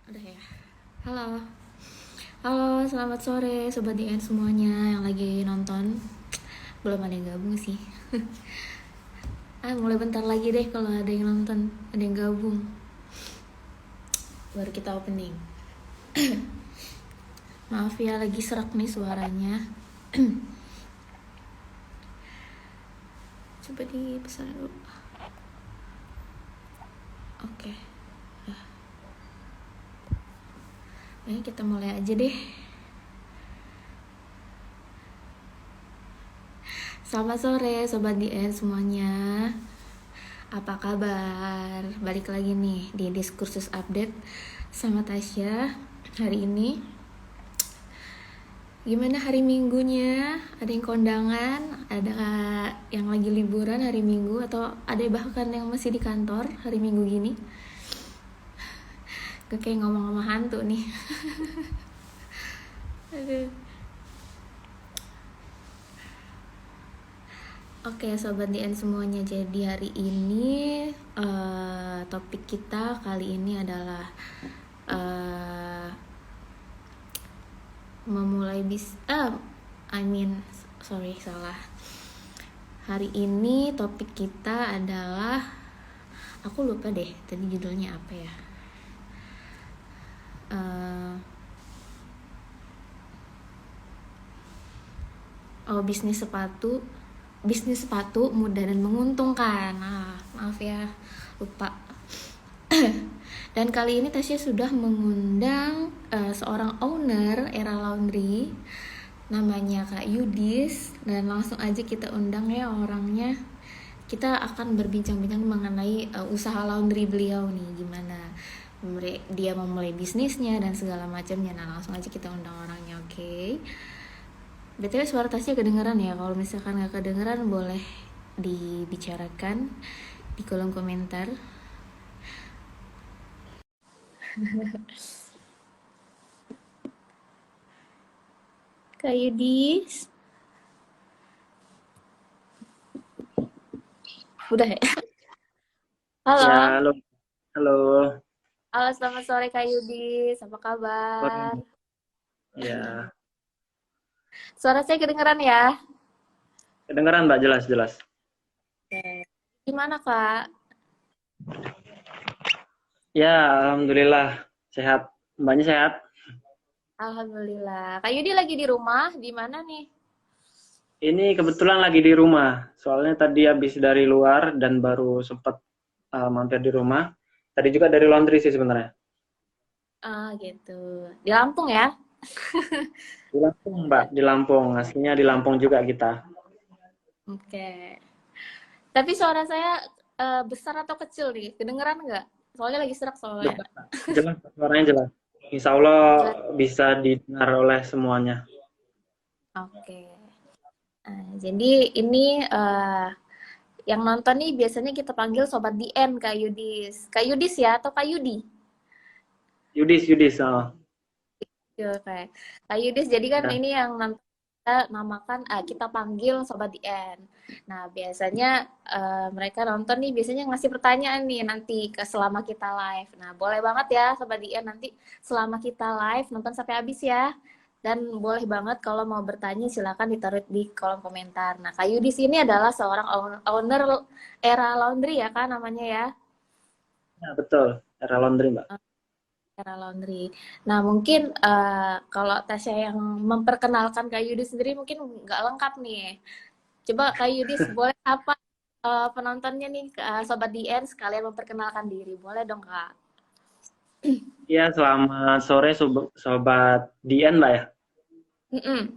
Udah ya. Halo. Halo, selamat sore Sobat DN semuanya yang lagi nonton. Belum ada yang gabung sih. Mulai bentar lagi deh kalau ada yang nonton, ada yang gabung. Baru kita opening. Maaf ya, lagi serak nih suaranya. Coba dipesan dulu. Oke. Kita mulai aja deh. Selamat sore Sobat DN semuanya. Apa kabar? Balik lagi nih di Diskursus Update sama Tasya. Hari ini gimana hari minggunya? Ada yang kondangan? Ada yang lagi liburan hari minggu? Atau ada bahkan yang masih di kantor hari minggu gini? Gue kayak ngomong sama hantu nih. Aduh. Oke Sobat DN semuanya, jadi hari ini topik kita kali ini adalah memulai salah. Hari ini topik kita adalah, aku lupa deh tadi judulnya apa ya. Bisnis sepatu mudah dan menguntungkan. Maaf ya, lupa. Dan kali ini Tasya sudah mengundang seorang owner Era Laundry, namanya Kak Yudis, dan langsung aja kita undang ya orangnya. Kita akan berbincang-bincang mengenai usaha laundry beliau nih, gimana dia memulai bisnisnya dan segala macamnya. Nah, langsung aja kita undang orangnya, oke? BTW suara Tasya kedengeran ya? Kalau misalkan nggak kedengeran boleh dibicarakan di kolom komentar. Kak Yudis, udah ya? Halo. Ya, halo. Halo. Halo, selamat sore Kak Yudis. Apa kabar? Ya, Suara saya kedengeran ya? kedengeran Mbak, jelas-jelas. Oke. Gimana Kak? Ya, alhamdulillah sehat. Mbaknya sehat? Alhamdulillah. Kak Yudi lagi di rumah? Di mana nih? Ini kebetulan lagi di rumah. Soalnya tadi habis dari luar dan baru sempat mampir di rumah. Tadi juga dari laundry sih sebenarnya. Gitu. Di Lampung ya? Di Lampung, Mbak. Di Lampung. Aslinya di Lampung juga kita. Oke. Tapi suara saya besar atau kecil nih? Kedengeran nggak? Soalnya lagi serak soalnya. Jelas, jelas, suaranya jelas. Insya Allah Jelas. bisa didengar oleh semuanya. Oke. Jadi ini yang nonton nih biasanya kita panggil Sobat DN Kak Yudis. Kak Yudis ya atau Kak Yudi? Yudis, Yudis. Oh. Oke. Kak Yudis, jadi kan Ya. ini yang nanti kita namakan, kita panggil Sobat DN. Nah, biasanya mereka nonton nih, biasanya ngasih pertanyaan nih nanti ke selama kita live. Nah, boleh banget ya Sobat DN nanti selama kita live nonton sampai habis ya. Dan boleh banget kalau mau bertanya silakan ditaruh di kolom komentar. Nah, Kak Yudis ini adalah seorang owner Era Laundry ya kan namanya ya. Ya, betul. Era laundry, Mbak. Era Laundry. Nah, mungkin kalau Tasya yang memperkenalkan Kak Yudis sendiri mungkin nggak lengkap nih. Coba Kak Yudis boleh apa penontonnya nih Sobat DN sekalian memperkenalkan diri. Boleh dong, Kak? Ya, selamat sore Sobat Dian, Mbak ya. Mm-mm.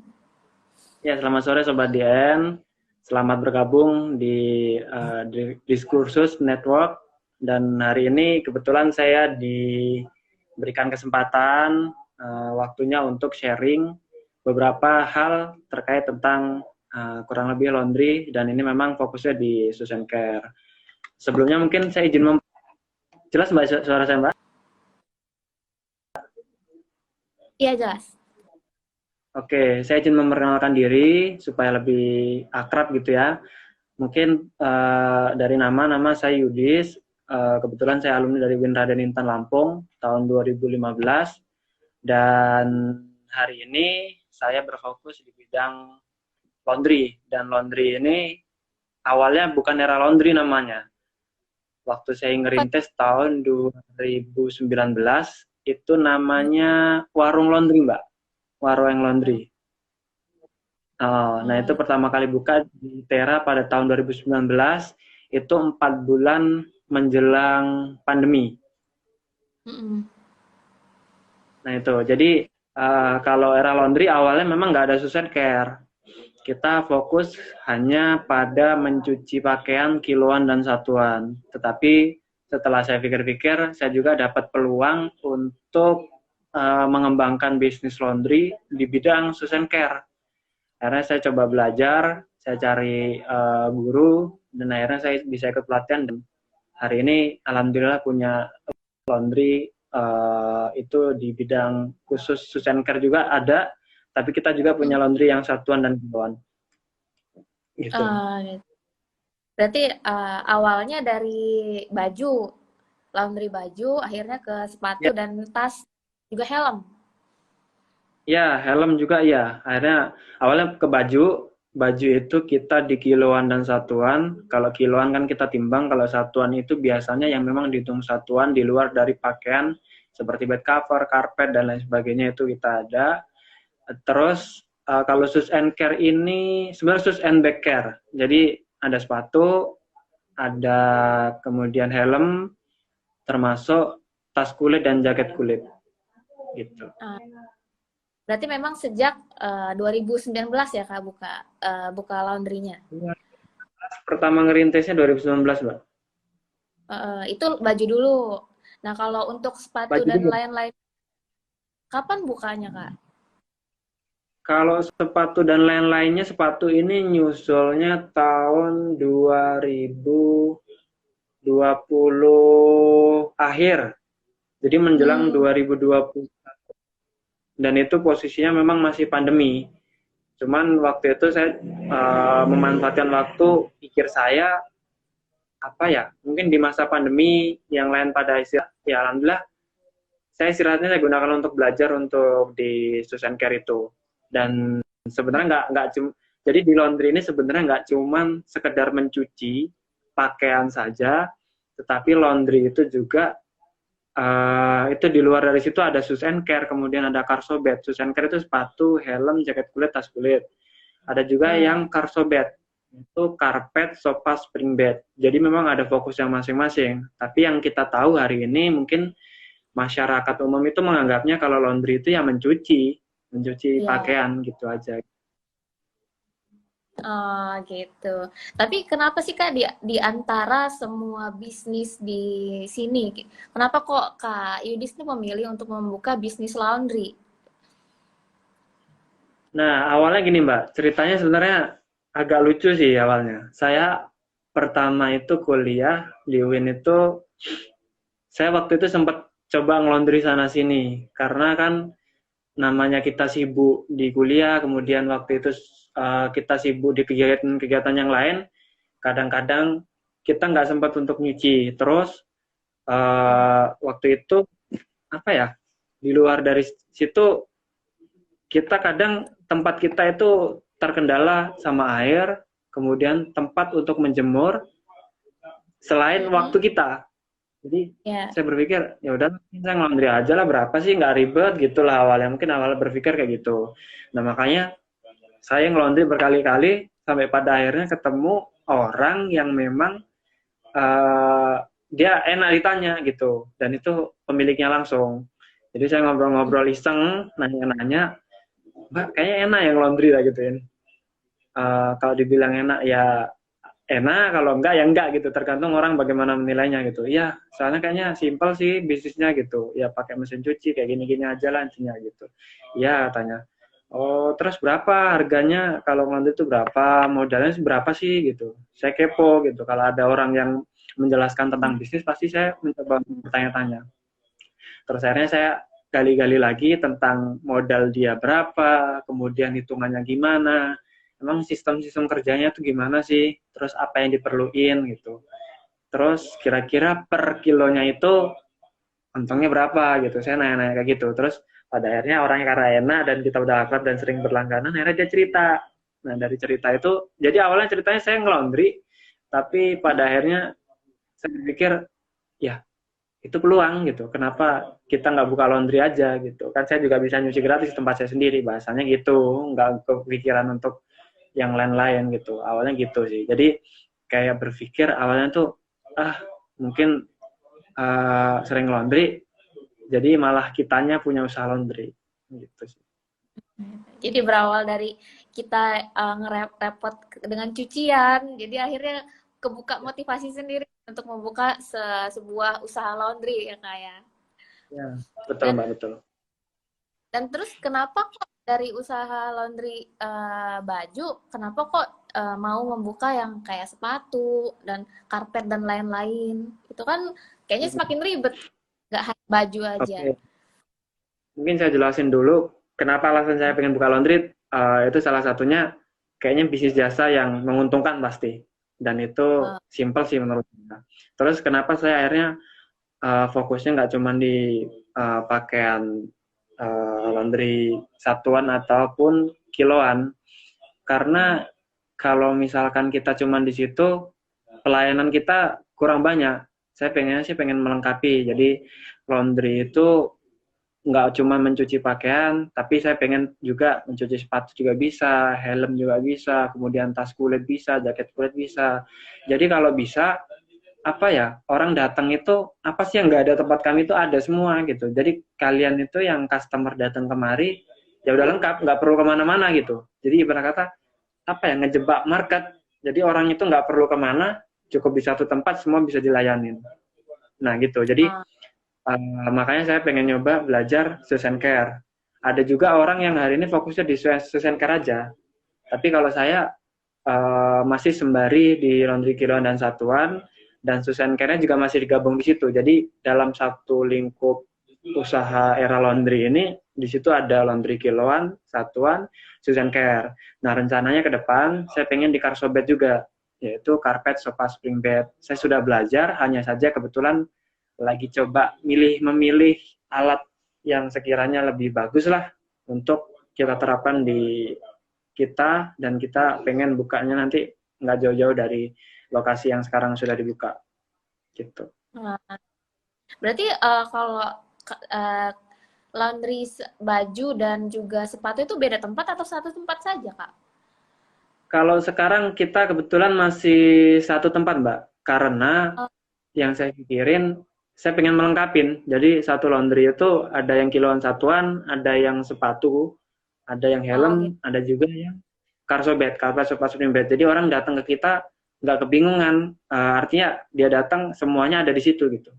Ya, selamat sore Sobat DN. Selamat bergabung di Diskursus Network. Dan hari ini kebetulan saya diberikan kesempatan waktunya untuk sharing beberapa hal terkait tentang kurang lebih laundry. Dan ini memang fokusnya di Susan Care. Sebelumnya mungkin saya izin jelas Mbak suara saya Mbak? Iya, jelas. Oke, saya izin memperkenalkan diri supaya lebih akrab gitu ya. Mungkin dari nama saya Yudis. kebetulan saya alumni dari Winraden Intan Lampung tahun 2015 dan hari ini saya berfokus di bidang laundry dan laundry ini awalnya bukan era laundry namanya. Waktu saya ngerintis tahun 2019 itu namanya warung laundry, Mbak. Warung laundry. Nah itu pertama kali buka di Tera pada tahun 2019, itu 4 bulan menjelang pandemi. Nah itu, jadi kalau era laundry awalnya memang nggak ada Susan Care. Kita fokus hanya pada mencuci pakaian kiloan dan satuan. Tetapi setelah saya pikir-pikir, saya juga dapat peluang untuk mengembangkan bisnis laundry di bidang Susan Care. Akhirnya saya coba belajar, saya cari guru, dan akhirnya saya bisa ikut pelatihan. Dan hari ini alhamdulillah punya laundry itu di bidang khusus Susan Care juga ada, tapi kita juga punya laundry yang satuan dan kiloan. Gitu. Gitu. Berarti awalnya dari baju, laundry baju, akhirnya ke sepatu dan tas, juga helm. Ya, helm juga ya. Akhirnya awalnya ke baju, baju itu kita di kiloan dan satuan. Kalau kiloan kan kita timbang, kalau satuan itu biasanya yang memang dihitung satuan di luar dari pakaian seperti bed cover, karpet dan lain sebagainya itu kita ada. Terus kalau sus and care ini sebenarnya sus and back care. Jadi ada sepatu, ada kemudian helm, termasuk tas kulit dan jaket kulit. Gitu. Berarti memang sejak 2019 ya Kak buka laundry-nya. Pertama ngerintisnya 2019, Mbak. Itu baju dulu. Nah, kalau untuk sepatu Baju dan dulu. lain-lain, kapan bukanya, Kak? Kalau sepatu dan lain-lainnya, sepatu ini nyusulnya tahun 2020 akhir. Jadi menjelang 2020. Dan itu posisinya memang masih pandemi. Cuman waktu itu saya memanfaatkan waktu pikir saya, apa ya, mungkin di masa pandemi yang lain pada istirahat, ya alhamdulillah, saya istirahatnya saya gunakan untuk belajar untuk di Susan Care itu. Dan sebenarnya nggak cuma, jadi di laundry ini sebenarnya nggak cuma sekedar mencuci pakaian saja, tetapi laundry itu juga itu di luar dari situ ada Susan Care, kemudian ada Carsobet. Susan Care itu sepatu, helm, jaket kulit, tas kulit. Ada juga yang Carsobet, itu karpet, sofa, spring bed. Jadi memang ada fokus yang masing-masing. Tapi yang kita tahu hari ini mungkin masyarakat umum itu menganggapnya kalau laundry itu ya mencuci pakaian gitu aja. Oh, gitu. Tapi kenapa sih Kak di antara semua bisnis di sini, kenapa kok Kak Yudis ini memilih untuk membuka bisnis laundry? Nah, awalnya gini Mbak, ceritanya sebenarnya agak lucu sih awalnya. Saya pertama itu kuliah di UIN itu, saya waktu itu sempat coba ngelondri sana sini, karena kan namanya kita sibuk di kuliah, kemudian waktu itu kita sibuk di kegiatan-kegiatan yang lain, kadang-kadang kita nggak sempat untuk nyuci. Terus waktu itu apa ya, di luar dari situ kita kadang tempat kita itu terkendala sama air, kemudian tempat untuk menjemur selain waktu kita. Jadi saya berpikir ya udah saya ngelondri aja lah, berapa sih, nggak ribet gitulah awalnya, mungkin awalnya berpikir kayak gitu. Nah makanya saya ngelondri berkali-kali sampai pada akhirnya ketemu orang yang memang dia enak ditanya gitu, dan itu pemiliknya langsung. Jadi saya ngobrol-ngobrol iseng, nanya-nanya, Mbak kayaknya enak yang laundry lah gituin. Kalau dibilang enak ya enak, kalau enggak ya enggak gitu, tergantung orang bagaimana menilainya gitu. Iya, soalnya kayaknya simpel sih bisnisnya gitu, ya pakai mesin cuci kayak gini-gini aja lah intinya gitu. Iya tanya, oh terus berapa harganya, kalau ngelantur itu berapa, modalnya berapa sih gitu. Saya kepo gitu, kalau ada orang yang menjelaskan tentang bisnis pasti saya mencoba bertanya-tanya. Terus akhirnya saya gali-gali lagi tentang modal dia berapa, kemudian hitungannya gimana, emang sistem-sistem kerjanya tuh gimana sih, terus apa yang diperluin gitu. terus kira-kira per kilonya itu untungnya berapa gitu. Saya nanya-nanya kayak gitu. Terus pada akhirnya orangnya karena enak dan kita udah akrab dan sering berlangganan, akhirnya dia cerita. Nah dari cerita itu, jadi awalnya ceritanya saya ngelondri, tapi pada akhirnya saya berpikir, ya itu peluang gitu. Kenapa kita nggak buka laundry aja gitu? Kan saya juga bisa nyuci gratis di tempat saya sendiri, bahasanya gitu. Nggak kepikiran untuk yang lain-lain gitu. Awalnya gitu sih. Jadi kayak berpikir awalnya tuh, mungkin sering laundry, jadi malah kitanya punya usaha laundry gitu sih. Jadi berawal dari kita ngerepot dengan cucian, jadi akhirnya kebuka motivasi sendiri untuk membuka sebuah usaha laundry ya Kak ya. Ya, betul Dan Mbak, betul. dan terus kenapa kok dari usaha laundry baju, kenapa kok mau membuka yang kayak sepatu dan karpet dan lain-lain? Itu kan kayaknya semakin ribet, nggak hanya baju aja. Oke, mungkin saya jelasin dulu kenapa alasan saya pengen buka laundry. Itu salah satunya kayaknya bisnis jasa yang menguntungkan pasti, dan itu Uh, simple sih menurut saya. Terus kenapa saya akhirnya fokusnya nggak cuma di pakaian laundry satuan ataupun kiloan, karena kalau misalkan kita cuma di situ, pelayanan kita kurang banyak. Saya pengennya sih pengen melengkapi. Jadi laundry itu nggak cuma mencuci pakaian, tapi saya pengen juga mencuci sepatu juga bisa, helm juga bisa, kemudian tas kulit bisa, jaket kulit bisa. Jadi kalau bisa, apa ya, orang datang itu, apa sih yang nggak ada tempat kami itu ada semua gitu. Jadi kalian itu yang customer datang kemari, ya udah lengkap, nggak perlu kemana-mana gitu. Jadi ibarat kata, apa ya, ngejebak market. Jadi orang itu nggak perlu kemana, cukup di satu tempat, semua bisa dilayanin. Nah gitu, jadi uh, makanya saya pengen nyoba belajar Sus and Care. Ada juga orang yang hari ini fokusnya di Sus and Care aja. Tapi kalau saya masih sembari di laundry kiloan dan satuan, dan Sus and Care-nya juga masih digabung di situ. Jadi dalam satu lingkup usaha era laundry ini, di situ ada laundry kiloan, satuan, Sus and Care. Nah rencananya ke depan saya pengen di Carsobet juga, yaitu karpet, sofa, spring bed. Saya sudah belajar, hanya saja kebetulan lagi coba memilih alat yang sekiranya lebih bagus lah untuk kita terapkan di kita, dan kita pengen bukanya nanti nggak jauh-jauh dari lokasi yang sekarang sudah dibuka gitu. uh. Berarti kalau uh, laundry baju dan juga sepatu itu beda tempat atau satu tempat saja, Kak? Kalau sekarang kita kebetulan masih satu tempat, Mbak, karena Oh, yang saya pikirin, saya pengen melengkapin. Jadi satu laundry itu ada yang kiloan satuan, ada yang sepatu, ada yang oh gitu. helm, ada juga yang karsobet, karpet, sofa, spring bed. Jadi orang datang ke kita nggak kebingungan. Artinya dia datang semuanya ada di situ gitu.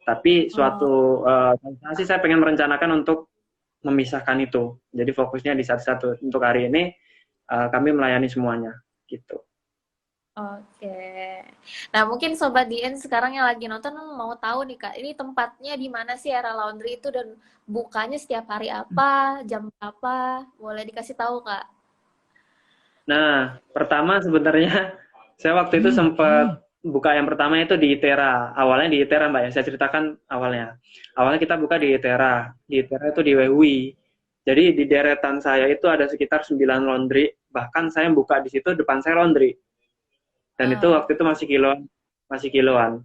Tapi Oh, suatu sih saya pengen merencanakan untuk memisahkan itu. Jadi fokusnya di satu-satu. Untuk hari ini kami melayani semuanya gitu. oke. Nah, mungkin Sobat DN sekarang yang lagi nonton mau tahu nih, Kak, ini tempatnya di mana sih Era Laundry itu dan bukanya setiap hari apa, jam berapa? Boleh dikasih tahu, Kak? Nah, pertama sebenarnya saya waktu itu sempat buka yang pertama itu di ITERA. Awalnya di ITERA, Mbak, ya. Saya ceritakan awalnya. Awalnya kita buka di ITERA. Di ITERA itu di WUI. Jadi di deretan saya itu ada sekitar 9 laundry. Bahkan saya buka di situ depan saya laundry. Dan itu Ah, waktu itu masih kiloan. Masih kiloan.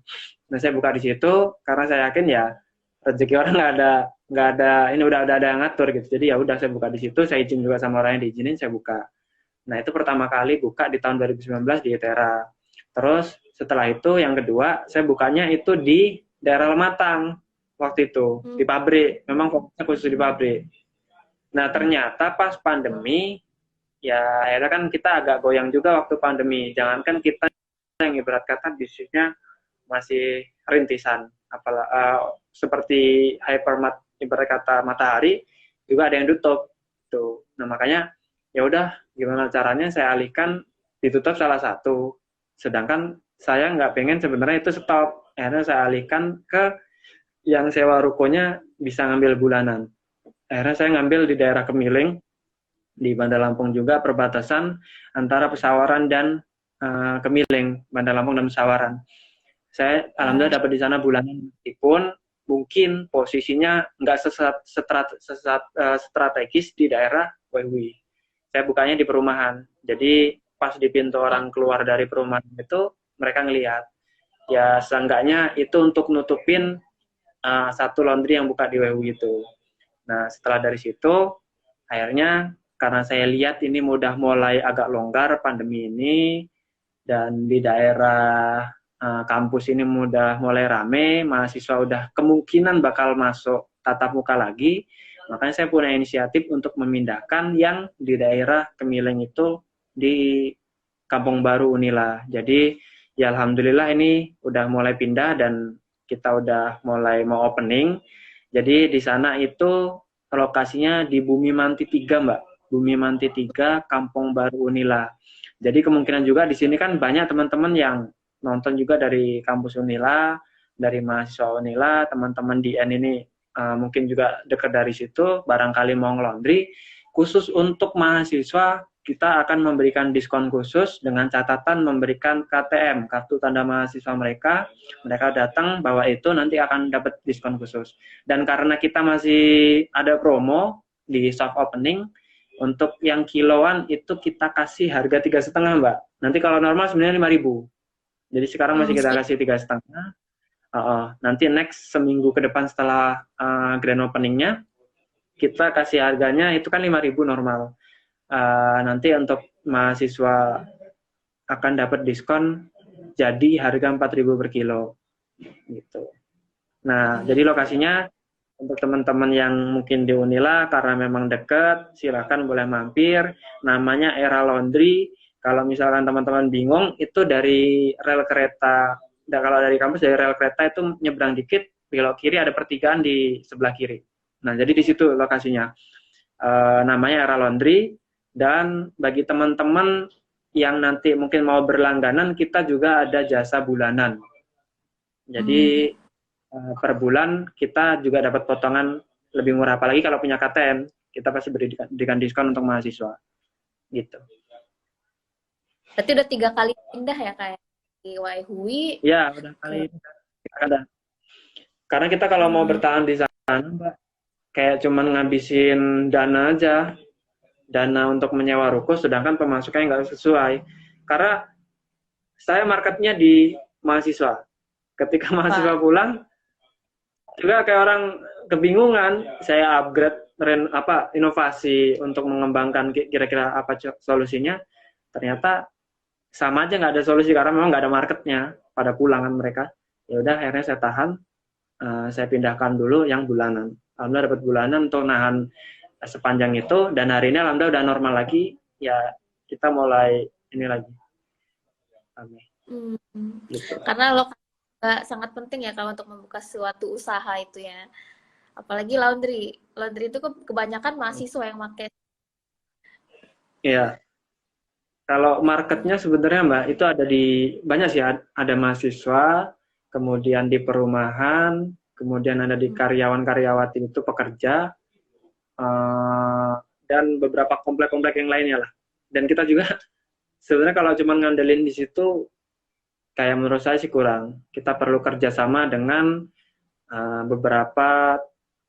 Nah, saya buka di situ karena saya yakin ya rezeki orang nggak ada ini udah ada yang ngatur gitu. Jadi ya udah saya buka di situ, saya izin juga sama orang yang diizinin, saya buka. Nah, itu pertama kali buka di tahun 2019 di ITERA. Terus setelah itu yang kedua, saya bukanya itu di daerah Lematang waktu itu, hmm, di pabrik. Memang fokusnya khusus di pabrik. Nah, ternyata pas pandemi, ya akhirnya kan kita agak goyang juga waktu pandemi. Jangankan kita yang ibarat kata bisnisnya masih rintisan. Seperti hypermat ibarat kata matahari, juga ada yang tutup. Tuh. Nah, makanya ya udah gimana caranya saya alihkan, ditutup salah satu, sedangkan saya nggak pengen sebenarnya itu stop. Akhirnya saya alihkan ke yang sewa rukonya bisa ngambil bulanan. Akhirnya saya ngambil di daerah Kemiling di Bandar Lampung juga, perbatasan antara Pesawaran dan Kemiling, Bandar Lampung dan Pesawaran. Saya alhamdulillah dapat di sana bulanan, meskipun mungkin posisinya nggak strategis di daerah WWI. Saya bukanya di perumahan. Jadi pas di pintu orang keluar dari perumahan itu mereka ngelihat. Ya seenggaknya itu untuk nutupin satu laundry yang buka di WWI itu. Nah setelah dari situ akhirnya karena saya lihat ini udah mulai agak longgar pandemi ini, dan di daerah kampus ini udah mulai rame, mahasiswa udah kemungkinan bakal masuk tatap muka lagi, makanya saya punya inisiatif untuk memindahkan yang di daerah Kemiling itu di Kampung Baru Unila. Jadi ya alhamdulillah ini udah mulai pindah dan kita udah mulai mau opening. Jadi di sana itu lokasinya di Bumi Manti 3, Mbak. Bumi Manti 3, Kampung Baru Unila. Jadi kemungkinan juga di sini kan banyak teman-teman yang nonton juga dari kampus Unila, dari mahasiswa Unila, teman-teman di N ini mungkin juga dekat dari situ, barangkali mau ngelondri. Khusus untuk mahasiswa, kita akan memberikan diskon khusus dengan catatan memberikan KTM, kartu tanda mahasiswa mereka. Mereka datang bawa itu nanti akan dapat diskon khusus. Dan karena kita masih ada promo di soft opening, untuk yang kiloan itu kita kasih harga 3,5, Mbak. Nanti kalau normal sebenarnya 5.000. Jadi sekarang masih kita kasih 3,5. Nanti next seminggu ke depan setelah grand openingnya, kita kasih harganya itu kan 5.000 normal. Nanti untuk mahasiswa akan dapat diskon jadi harga 4.000 per kilo. Gitu. Nah, jadi lokasinya untuk teman-teman yang mungkin di Unila karena memang dekat, silakan boleh mampir. Namanya Era Laundry. Kalau misalkan teman-teman bingung, itu dari rel kereta. Kalau dari kampus dari rel kereta itu nyebrang dikit, belok kiri ada pertigaan di sebelah kiri. Nah, jadi di situ lokasinya. Namanya Era Laundry. Dan bagi teman-teman yang nanti mungkin mau berlangganan, kita juga ada jasa bulanan. Jadi per bulan kita juga dapat potongan lebih murah. Apalagi kalau punya KTM, kita pasti berikan diskon untuk mahasiswa. Gitu. Berarti udah 3 kali pindah ya kayak di Waihui. Ya, udah kali ada. Karena kita kalau mau bertahan di sana, Mbak, kayak cuman ngabisin dana aja. Dana untuk menyewa ruko, sedangkan pemasukannya nggak sesuai. Karena saya marketnya di mahasiswa. Ketika mahasiswa pulang, juga kayak orang kebingungan. Saya upgrade inovasi untuk mengembangkan kira-kira apa solusinya. Ternyata sama aja nggak ada solusi karena memang nggak ada marketnya pada pulangan mereka. Ya udah akhirnya saya tahan, saya pindahkan dulu yang bulanan. Alhamdulillah dapat bulanan untuk nahan sepanjang itu, dan hari ini alhamdulillah udah normal lagi. Ya kita mulai ini lagi. Gitu. Karena lokasi sangat penting ya kalau untuk membuka suatu usaha itu ya. Apalagi laundry. Laundry itu kebanyakan mahasiswa yang pakai. Iya. Kalau marketnya sebenarnya Mbak, itu ada di banyak sih, ada mahasiswa, kemudian di perumahan, kemudian ada di karyawan-karyawati itu pekerja, dan beberapa komplek-komplek yang lainnya lah. Dan kita juga sebenarnya kalau cuma ngandelin di situ, kayak menurut saya sih kurang. Kita perlu kerjasama dengan beberapa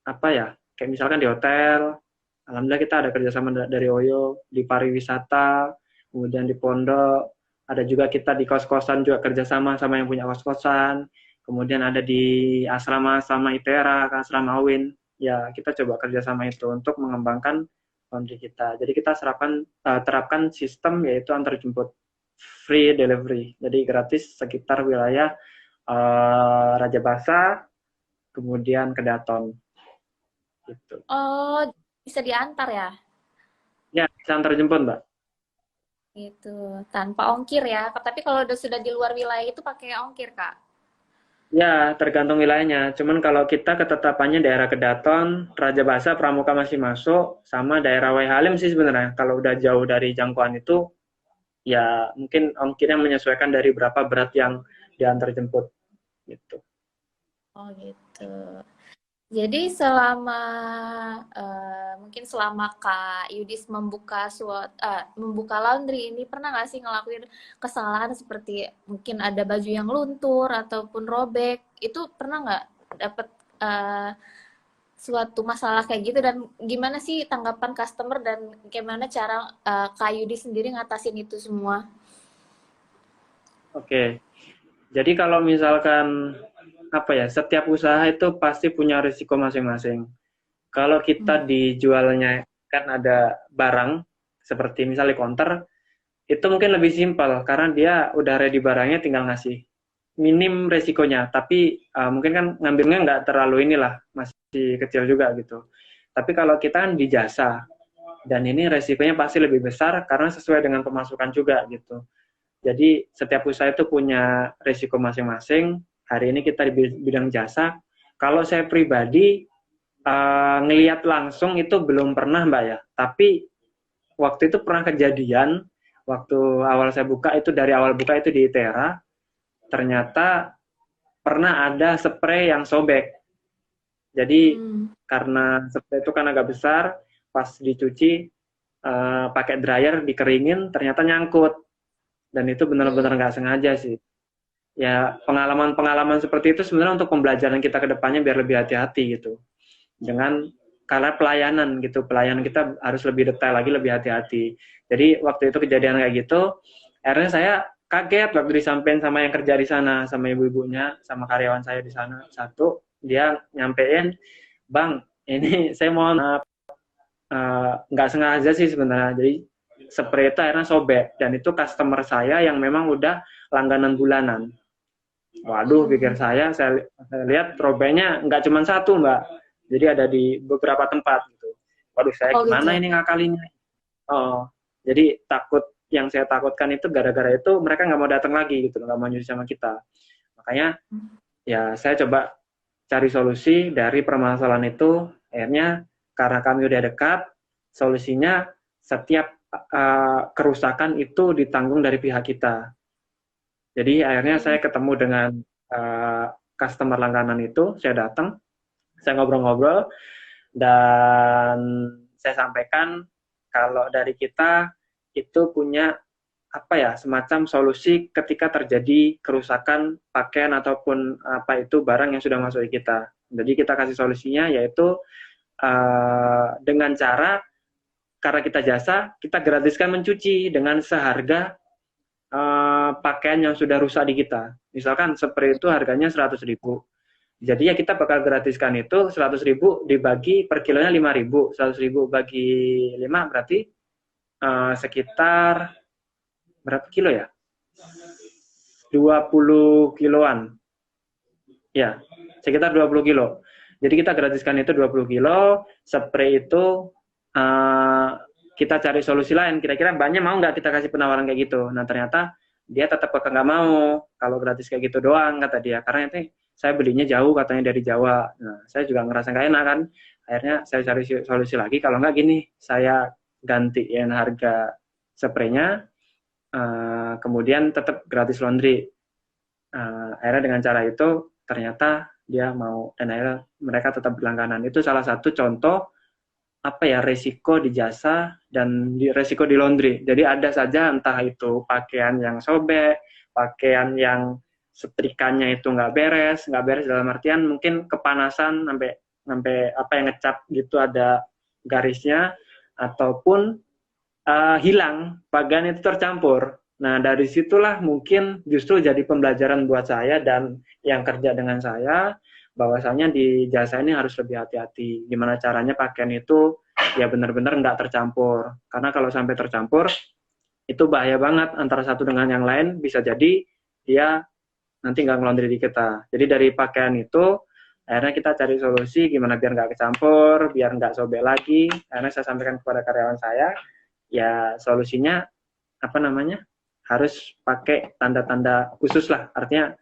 kayak misalkan di hotel. Alhamdulillah kita ada kerjasama dari Oyo, di pariwisata, kemudian di pondok, ada juga kita di kos-kosan juga kerjasama sama yang punya kos-kosan, kemudian ada di asrama sama ITERA, asrama UIN, ya kita coba kerjasama itu untuk mengembangkan laundry kita. Jadi kita terapkan sistem yaitu antar jemput, free delivery, jadi gratis sekitar wilayah Raja Basa, kemudian Kedaton. Gitu. Oh, bisa diantar ya? Ya, bisa antar jemput, Mbak. Gitu, tanpa ongkir ya. Tapi kalau sudah di luar wilayah itu pakai ongkir, Kak? Ya, tergantung wilayahnya. Cuman kalau kita ketetapannya daerah Kedaton, Raja Basa, Pramuka masih masuk, sama daerah Wai Halim sih sebenarnya. Kalau udah jauh dari jangkauan itu, ya mungkin ongkirnya menyesuaikan dari berapa berat yang diantar jemput. Gitu. Oh gitu. Jadi selama mungkin selama Kak Yudis membuka laundry ini pernah nggak sih ngelakuin kesalahan seperti mungkin ada baju yang luntur ataupun robek? Itu pernah nggak dapet eh, suatu masalah kayak gitu dan gimana sih tanggapan customer dan gimana cara Kak Yudis sendiri ngatasin itu semua? Oke, jadi kalau misalkan apa ya, setiap usaha itu pasti punya risiko masing-masing. Kalau Hmm. kita dijualnya kan ada barang seperti misalnya counter, itu mungkin lebih simpel karena dia udah ready barangnya tinggal ngasih. Minim resikonya, tapi mungkin kan ngambilnya nggak terlalu inilah, masih kecil juga gitu. Tapi kalau kita kan di jasa, dan ini resikonya pasti lebih besar karena sesuai dengan pemasukan juga gitu. Jadi setiap usaha itu punya resiko masing-masing. Hari ini kita di bidang jasa. Kalau saya pribadi ngelihat langsung itu belum pernah Mbak ya. Tapi waktu itu pernah kejadian, waktu awal saya buka itu dari awal buka itu di ITERA, ternyata pernah ada spray yang sobek. Jadi Hmm. karena spray itu kan agak besar, pas dicuci pakai dryer dikeringin ternyata nyangkut dan itu benar-benar Hmm. nggak sengaja sih. Ya pengalaman-pengalaman seperti itu sebenarnya untuk pembelajaran kita ke depannya biar lebih hati-hati gitu. Dengan karena pelayanan gitu, pelayanan kita harus lebih detail lagi, lebih hati-hati. Jadi waktu itu kejadian kayak gitu, akhirnya saya kaget waktu disampaikan sama yang kerja di sana, sama ibu-ibunya, sama karyawan saya di sana. Satu, dia nyampein, Bang, ini saya mohon nggak sengaja sih sebenarnya. Jadi spray itu akhirnya sobek dan itu customer saya yang memang udah langganan bulanan. Waduh, pikir Hmm. saya lihat robeknya nggak cuma satu mbak, jadi ada di beberapa tempat gitu. Waduh, saya Oh gitu. gimana ini ngakalinya? Oh, jadi yang saya takutkan itu gara-gara itu mereka nggak mau datang lagi gitu, nggak mau nyuci sama kita. Makanya ya saya coba cari solusi dari permasalahan itu. Akhirnya karena kami udah dekat, solusinya setiap kerusakan itu ditanggung dari pihak kita. Jadi akhirnya saya Hmm. ketemu dengan customer langganan itu, saya datang, saya ngobrol-ngobrol, dan saya sampaikan kalau dari kita itu punya apa ya, semacam solusi ketika terjadi kerusakan pakaian ataupun apa itu barang yang sudah masuk di kita. Jadi kita kasih solusinya yaitu dengan cara karena kita jasa, kita gratiskan mencuci dengan seharga pakaian yang sudah rusak di kita. Misalkan spray itu harganya 100.000. Jadi ya kita bakal gratiskan itu 100.000 dibagi per kilonya 5.000. 100.000 bagi 5 berarti sekitar berapa kilo ya? 20 kiloan. Ya, sekitar 20 kilo. Jadi kita gratiskan itu 20 kilo, spray itu uh, kita cari solusi lain. Kira-kira banyak mau nggak kita kasih penawaran kayak gitu. Nah ternyata dia tetap nggak mau kalau gratis kayak gitu doang kata dia. Karena itu saya belinya jauh katanya dari Jawa. Nah saya juga ngerasa nggak enak kan. Akhirnya saya cari solusi lagi. Kalau nggak gini, saya gantiin harga spraynya, kemudian tetap gratis laundry. Akhirnya dengan cara itu ternyata dia mau dan akhirnya mereka tetap berlangganan. Itu salah satu contoh apa ya resiko di jasa dan resiko di laundry. Jadi ada saja entah itu pakaian yang sobek, pakaian yang setrikannya itu nggak beres dalam artian mungkin kepanasan sampai sampai apa yang ngecap gitu ada garisnya ataupun hilang, pakaian itu tercampur. Nah, dari situlah mungkin justru jadi pembelajaran buat saya dan yang kerja dengan saya, bahwasanya di jasa ini harus lebih hati-hati. Gimana caranya pakaian itu ya benar-benar nggak tercampur. Karena kalau sampai tercampur, itu bahaya banget antara satu dengan yang lain. Bisa jadi dia nanti nggak ngelondri di kita. Jadi dari pakaian itu, akhirnya kita cari solusi gimana biar nggak kecampur, biar nggak sobek lagi. Akhirnya saya sampaikan kepada karyawan saya, ya solusinya apa namanya harus pakai tanda-tanda khusus lah artinya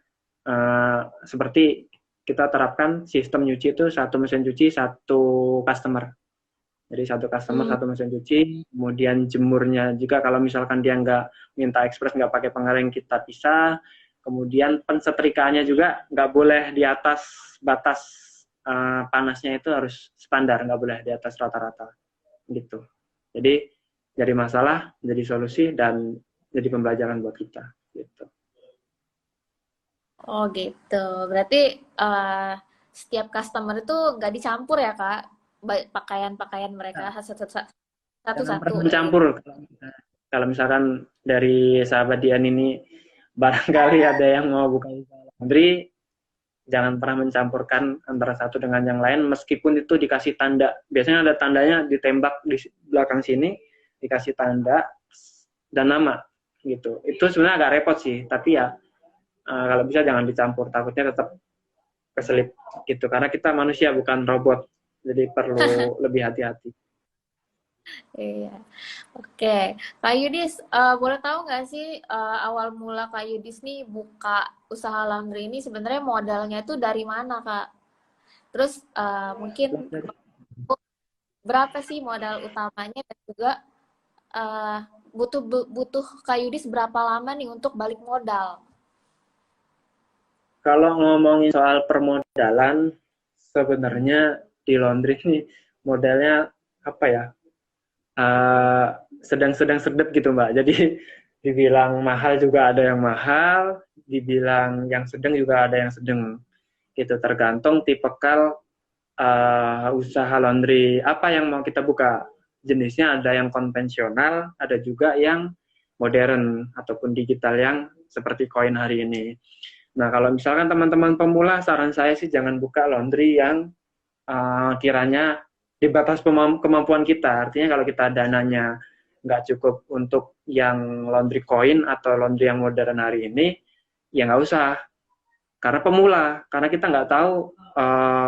seperti kita terapkan sistem nyuci itu satu mesin cuci satu customer jadi satu customer Hmm. satu mesin cuci kemudian jemurnya juga kalau misalkan dia nggak minta ekspres nggak pakai pengering kita pisah kemudian pensetrikaannya juga nggak boleh di atas batas panasnya itu harus standar, nggak boleh di atas rata-rata gitu. Jadi masalah, jadi solusi, dan jadi pembelajaran buat kita gitu. Oh gitu. Berarti eh, setiap customer itu nggak dicampur ya Kak? Pakaian-pakaian mereka Nah, jangan satu-satu pernah kayak gitu. mencampur. Kalau misalkan dari sahabat Dian ini barangkali ada yang mau buka usaha laundry, jangan pernah mencampurkan antara satu dengan yang lain, meskipun itu dikasih tanda. Biasanya ada tandanya ditembak di belakang sini, dikasih tanda dan nama gitu. Itu sebenarnya agak repot sih, tapi ya kalau bisa jangan dicampur, takutnya tetap keselip gitu. Karena kita manusia bukan robot, jadi perlu lebih hati-hati. Iya. Oke. Kak Yudis, boleh tahu nggak sih awal mula Kak Yudis nih buka usaha laundry ini sebenarnya modalnya itu dari mana Kak? Terus mungkin berapa sih modal utamanya dan juga eh, butuh Kak Yudis berapa lama nih untuk balik modal? Kalau ngomongin soal permodalan, sebenarnya di laundry ini modalnya apa ya? Uh, sedang-sedang sedep gitu Mbak. Jadi dibilang mahal juga ada yang mahal, dibilang yang sedang juga ada yang sedang. Gitu tergantung tipikal usaha laundry apa yang mau kita buka. Jenisnya ada yang konvensional, ada juga yang modern ataupun digital yang seperti koin hari ini. Nah, kalau misalkan teman-teman pemula, saran saya sih jangan buka laundry yang kiranya di batas kemampuan kita. Artinya kalau kita dananya nggak cukup untuk yang laundry coin atau laundry yang modern hari ini, ya nggak usah. Karena pemula, karena kita nggak tahu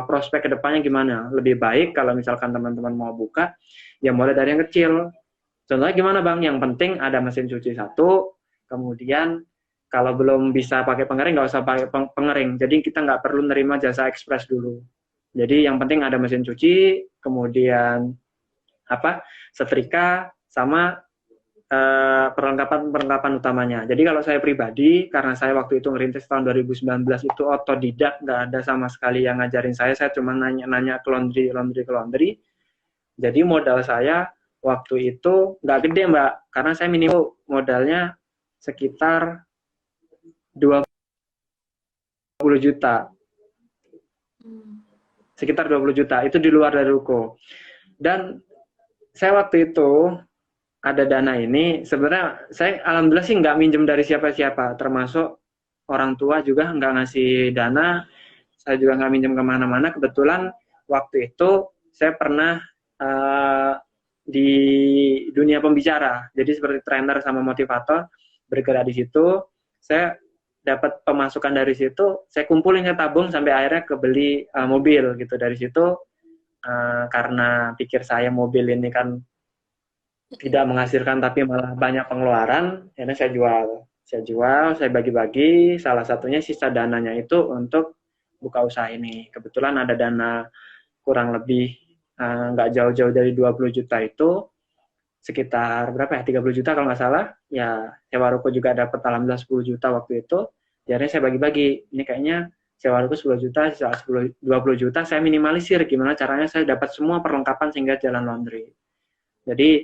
prospek kedepannya gimana. Lebih baik kalau misalkan teman-teman mau buka, ya mulai dari yang kecil. Contohnya gimana Bang? Yang penting ada mesin cuci satu, kemudian kalau belum bisa pakai pengering, nggak usah pakai pengering. Jadi kita nggak perlu nerima jasa ekspres dulu. Jadi yang penting ada mesin cuci, kemudian setrika, sama perlengkapan utamanya. Jadi kalau saya pribadi, karena saya waktu itu ngerintis tahun 2019 itu otodidak, nggak ada sama sekali yang ngajarin saya cuma nanya-nanya ke laundry. Jadi modal saya waktu itu nggak gede Mbak, karena saya minimum modalnya sekitar 20 juta. Sekitar 20 juta, itu di luar dari ruko. Dan saya waktu itu ada dana ini, sebenarnya saya alhamdulillah sih nggak minjem dari siapa-siapa, termasuk orang tua juga nggak ngasih dana, saya juga nggak minjem kemana-mana. Kebetulan waktu itu saya pernah di dunia pembicara, jadi seperti trainer sama motivator, bergerak di situ. Saya dapat pemasukan dari situ, saya kumpulin, saya tabung sampai akhirnya kebeli mobil gitu. Dari situ karena pikir saya mobil ini kan tidak menghasilkan tapi malah banyak pengeluaran, akhirnya saya bagi-bagi, salah satunya sisa dananya itu untuk buka usaha ini. Kebetulan ada dana kurang lebih nggak jauh-jauh dari 20 juta, itu sekitar berapa ya, 30 juta kalau nggak salah. Ya sewa ruko juga dapat alhamdulillah 10 juta waktu itu. Jadi saya bagi-bagi, ini kayaknya sewa ruko 10 juta, sisa 20 juta saya minimalisir, gimana caranya saya dapat semua perlengkapan sehingga jalan laundry. Jadi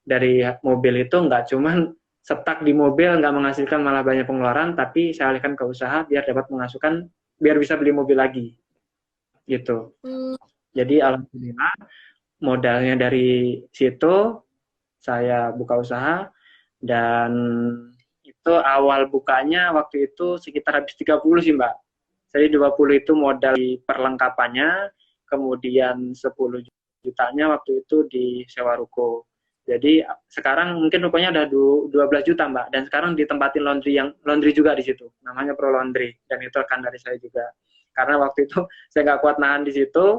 dari mobil itu nggak cuman setak di mobil nggak menghasilkan malah banyak pengeluaran, tapi saya alihkan ke usaha biar dapat menghasilkan, biar bisa beli mobil lagi gitu. Jadi alhamdulillah modalnya dari situ saya buka usaha, dan itu awal bukanya waktu itu sekitar habis 30 sih Mbak. Jadi 20 itu modal di perlengkapannya, kemudian 10 jutanya waktu itu di sewa ruko. Jadi sekarang mungkin rupanya ada 12 juta Mbak, dan sekarang ditempatin laundry juga di situ, namanya Pro Laundry, dan itu akan dari saya juga. Karena waktu itu saya nggak kuat nahan di situ,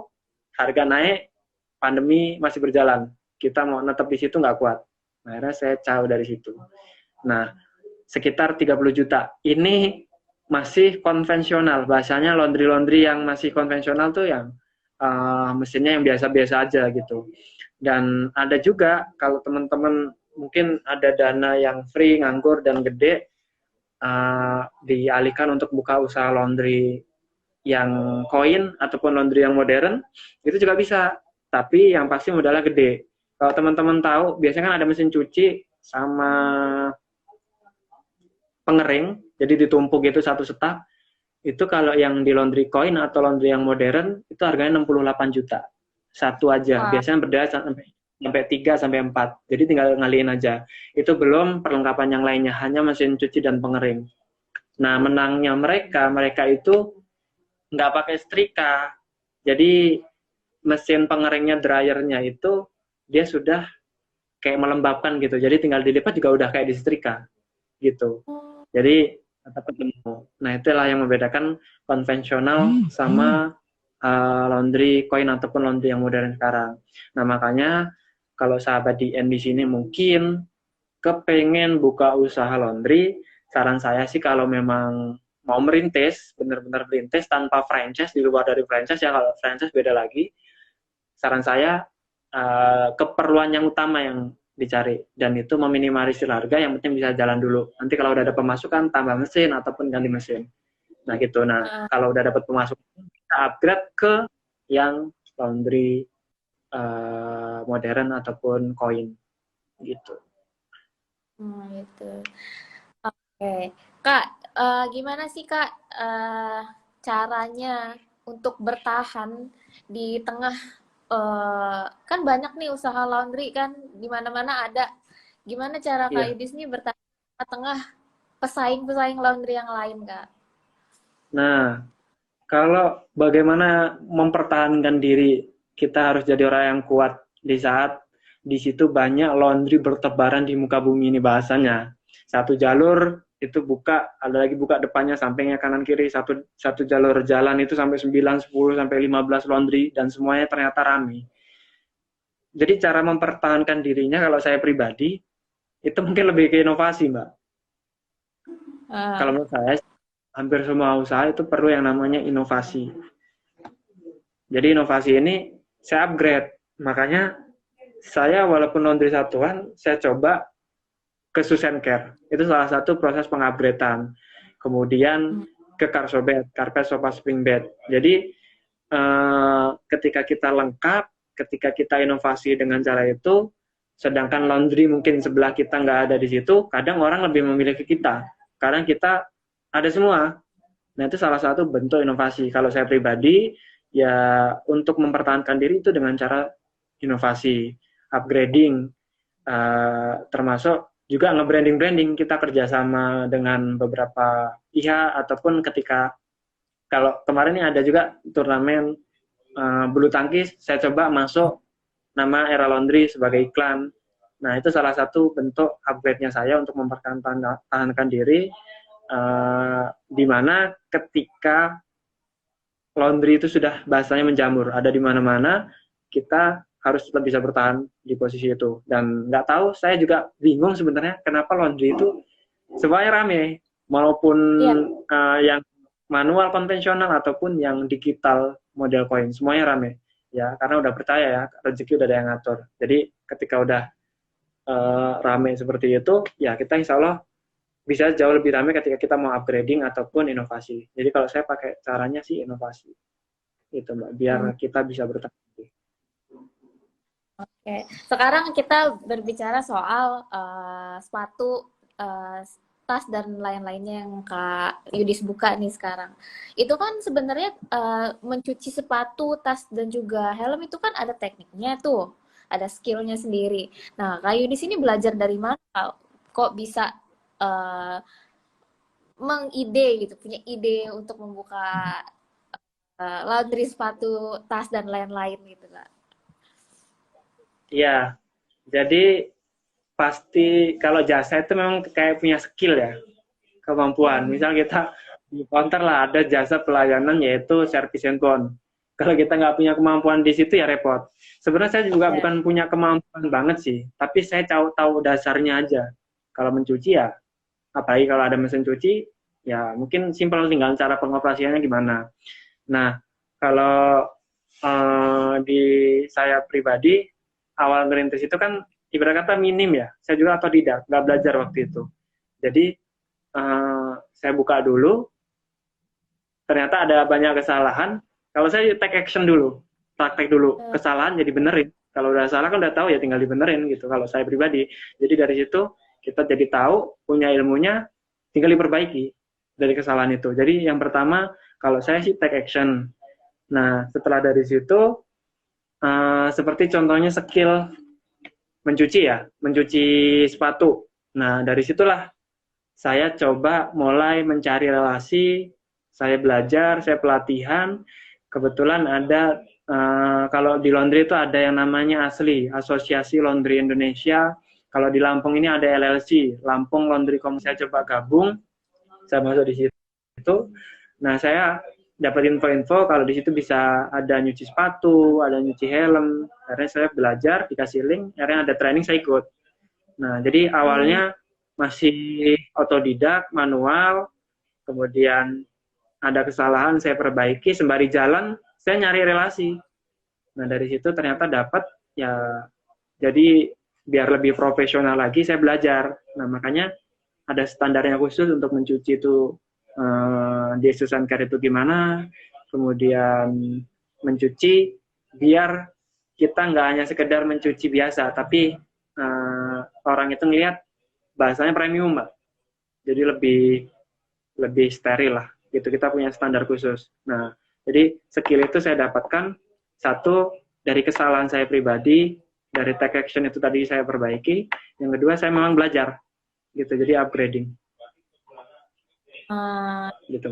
harga naik, pandemi masih berjalan, kita mau netep di situ nggak kuat. Akhirnya saya caw dari situ. Nah, sekitar 30 juta. Ini masih konvensional, bahasanya laundry yang masih konvensional tuh yang mesinnya yang biasa-biasa aja gitu. Dan ada juga kalau teman-teman mungkin ada dana yang free, nganggur dan gede, dialihkan untuk buka usaha laundry yang koin ataupun laundry yang modern, itu juga bisa. Tapi yang pasti modalnya gede. Kalau teman-teman tahu, biasanya kan ada mesin cuci sama pengering, jadi ditumpuk gitu satu setak. Itu kalau yang di laundry coin atau laundry yang modern, itu harganya 68 juta. Satu aja. Wah. Biasanya berdaya sampai 3 sampai 4. Jadi tinggal ngaliin aja. Itu belum perlengkapan yang lainnya, hanya mesin cuci dan pengering. Nah, menangnya mereka itu nggak pakai setrika. Jadi mesin pengeringnya, dryernya itu dia sudah kayak melembabkan gitu. Jadi tinggal dilipat juga udah kayak disetrika gitu. Jadi tetap ketemu. Nah, itulah yang membedakan konvensional sama laundry coin ataupun laundry yang modern sekarang. Nah, makanya kalau sahabat DN di sini mungkin kepengen buka usaha laundry, saran saya sih kalau memang mau merintis, benar-benar merintis tanpa franchise, di luar dari franchise ya, kalau franchise beda lagi. Saran saya keperluan yang utama yang dicari, dan itu meminimalisir harga, yang penting bisa jalan dulu. Nanti kalau udah ada pemasukan, tambah mesin ataupun ganti mesin. Nah gitu. Nah kalau udah dapat pemasukan, kita upgrade ke yang laundry modern ataupun koin gitu. Gitu. Oke, Kak, gimana sih Kak caranya untuk bertahan di tengah kan banyak nih usaha laundry kan di mana-mana ada. Gimana cara Kak Iya. Yudis nih bertahan di tengah pesaing-pesaing laundry yang lain, Kak? Nah, kalau bagaimana mempertahankan diri, kita harus jadi orang yang kuat di saat di situ banyak laundry bertebaran di muka bumi ini bahasanya. Satu jalur itu buka, ada lagi buka depannya, sampingnya, kanan kiri, satu jalur jalan itu sampai 9, 10 sampai 15 laundry, dan semuanya ternyata ramai. Jadi cara mempertahankan dirinya kalau saya pribadi itu mungkin lebih ke inovasi, Mbak. Kalau Ah, menurut saya hampir semua usaha itu perlu yang namanya inovasi. Jadi inovasi ini saya upgrade. Makanya saya walaupun laundry satuan, saya coba ke Susan Care. Itu salah satu proses pengupgradean. Kemudian ke Carsobed, Carpet Sofa Spring Bed. Jadi ketika kita lengkap, ketika kita inovasi dengan cara itu, sedangkan laundry mungkin sebelah kita nggak ada di situ, kadang orang lebih memilih ke kita. Karena kita ada semua. Nah, itu salah satu bentuk inovasi. Kalau saya pribadi, ya untuk mempertahankan diri itu dengan cara inovasi, upgrading, termasuk juga nge-branding-branding. Kita kerjasama dengan beberapa pihak, ataupun ketika, kalau kemarin ini ada juga turnamen bulu tangkis, saya coba masuk nama Era Laundry sebagai iklan. Nah, itu salah satu bentuk upgrade-nya saya untuk mempertahankan diri, di mana ketika laundry itu sudah bahasanya menjamur, ada di mana-mana, kita harus tetap bisa bertahan di posisi itu. Dan nggak tahu, saya juga bingung sebenarnya kenapa laundry itu semuanya rame, maupun iya. yang manual konvensional ataupun yang digital model koin, semuanya rame. Ya, karena udah percaya ya, rezeki udah ada yang ngatur. Jadi ketika udah rame seperti itu, ya kita insya Allah bisa jauh lebih ramai ketika kita mau upgrading ataupun inovasi. Jadi kalau saya pakai caranya sih inovasi, itu Mbak, biar Hmm, kita bisa bertahan. oke. Sekarang kita berbicara soal sepatu, tas dan lain-lainnya yang Kak Yudis buka nih sekarang. Itu kan sebenarnya mencuci sepatu, tas dan juga helm itu kan ada tekniknya tuh, ada skillnya sendiri. Nah, Kak Yudis ini belajar dari mana? Kok bisa eh, mengide gitu, punya ide untuk membuka laundry sepatu, tas dan lain-lain gitu Kak. Iya, jadi pasti kalau jasa itu memang kayak punya skill ya, kemampuan. Hmm. Misal kita di counter lah ada jasa pelayanan yaitu service handphone. Kalau kita nggak punya kemampuan di situ ya repot. Sebenarnya saya juga Ya. bukan punya kemampuan banget sih, tapi saya tahu dasarnya aja. Kalau mencuci ya, apalagi kalau ada mesin cuci, ya mungkin simpel, tinggal cara pengoperasiannya gimana. Nah, kalau di saya pribadi, awal merintis itu kan ibarat kata minim ya. Saya juga otodidak, nggak belajar waktu itu. Jadi saya buka dulu, ternyata ada banyak kesalahan. Kalau saya take action dulu, praktek dulu, kesalahan jadi benerin. Kalau udah salah kan udah tahu ya tinggal dibenerin gitu. Kalau saya pribadi, jadi dari situ kita jadi tahu, punya ilmunya, tinggal diperbaiki dari kesalahan itu. Jadi yang pertama kalau saya sih take action. Nah setelah dari situ seperti contohnya skill mencuci ya, mencuci sepatu. Nah dari situlah saya coba mulai mencari relasi, saya belajar, saya pelatihan. Kebetulan ada, kalau di laundry itu ada yang namanya ASLI, Asosiasi Laundry Indonesia. Kalau di Lampung ini ada LLC, Lampung Laundry Company. Saya coba gabung, saya masuk di situ. Nah, saya dapat info-info kalau di situ bisa ada nyuci sepatu, ada nyuci helm. Akhirnya saya belajar, dikasih link, akhirnya ada training, saya ikut. Nah, jadi awalnya masih otodidak, manual, kemudian ada kesalahan saya perbaiki, sembari jalan saya nyari relasi. Nah dari situ ternyata dapat ya, jadi biar lebih profesional lagi saya belajar. Nah makanya ada standarnya khusus untuk mencuci itu, di Susan Care itu gimana, kemudian mencuci biar kita nggak hanya sekedar mencuci biasa, tapi orang itu ngelihat bahasanya premium, Mbak. Jadi lebih steril lah gitu, kita punya standar khusus. Nah jadi skill itu saya dapatkan satu dari kesalahan saya pribadi, dari take action itu tadi saya perbaiki. Yang kedua saya memang belajar gitu, jadi upgrading gitu.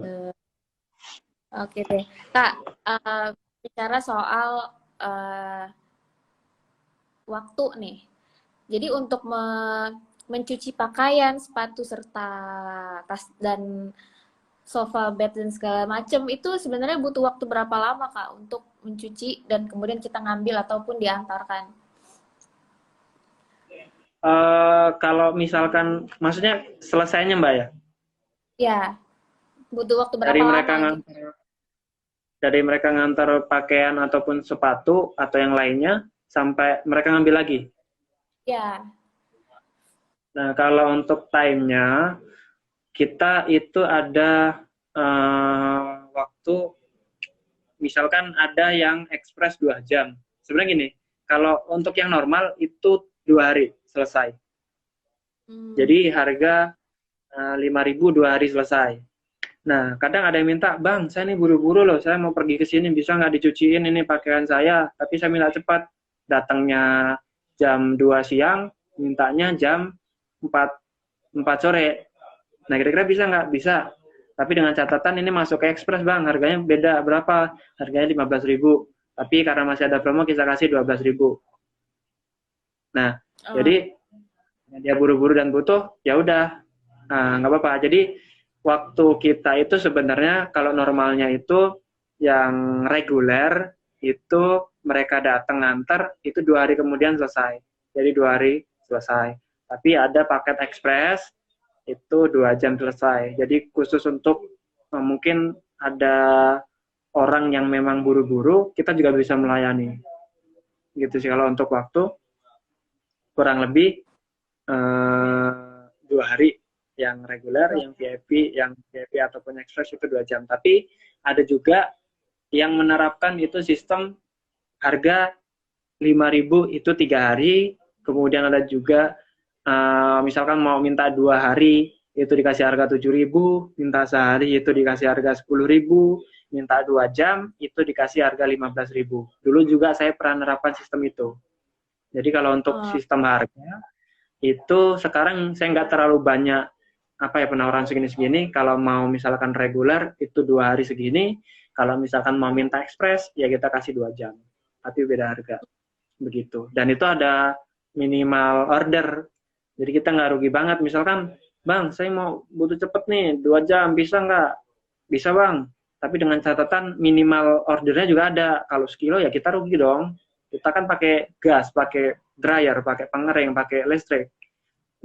Oke deh, Kak. Bicara soal waktu nih. Jadi untuk mencuci pakaian, sepatu serta tas dan sofa bed dan segala macam itu sebenarnya butuh waktu berapa lama Kak untuk mencuci dan kemudian kita ngambil ataupun diantarkan? Kalau misalkan maksudnya selesainya Mbak ya? Ya, butuh waktu berapa Dari mereka lama gitu? ngantar, dari mereka ngantar pakaian ataupun sepatu atau yang lainnya sampai mereka ngambil lagi. Ya. Nah kalau untuk time-nya kita itu ada waktu, misalkan ada yang ekspres 2 jam. Sebenarnya gini, kalau untuk yang normal itu 2 hari selesai. Jadi harga 5.000 2 hari selesai. Nah, kadang ada yang minta, Bang, saya ini buru-buru loh, saya mau pergi ke sini, bisa nggak dicuciin ini pakaian saya, tapi saya minta cepat. Datangnya jam 2 siang, mintanya jam 4 sore. Nah, kira-kira bisa nggak? Bisa. Tapi dengan catatan ini masuk ke ekspres, Bang, harganya beda berapa? Harganya 15.000. Tapi karena masih ada promo, kita kasih 12.000. Nah, jadi dia buru-buru dan butuh, ya udah, nggak apa-apa. Jadi waktu kita itu sebenarnya kalau normalnya itu yang reguler itu mereka datang nganter itu 2 hari kemudian selesai. Jadi 2 hari selesai. Tapi ada paket ekspres itu 2 jam selesai. Jadi khusus untuk mungkin ada orang yang memang buru-buru, kita juga bisa melayani. Gitu sih kalau untuk waktu kurang lebih 2 hari yang reguler, yang VIP ataupun ekspres itu 2 jam. Tapi ada juga yang menerapkan itu sistem harga 5.000 itu 3 hari, kemudian ada juga misalkan mau minta 2 hari itu dikasih harga 7.000, minta sehari itu dikasih harga 10.000, minta 2 jam itu dikasih harga 15.000. Dulu juga saya pernah menerapkan sistem itu. Jadi kalau untuk sistem harga itu sekarang saya nggak terlalu banyak penawaran segini-segini. Kalau mau misalkan reguler itu 2 hari segini, kalau misalkan mau minta ekspres ya kita kasih 2 jam, tapi beda harga begitu. Dan itu ada minimal order, jadi kita nggak rugi banget. Misalkan, Bang, saya mau butuh cepet nih 2 jam, bisa nggak? Bisa Bang, tapi dengan catatan minimal ordernya juga ada. Kalau sekilo ya kita rugi dong, kita kan pakai gas, pakai dryer, pakai pengering, pakai listrik.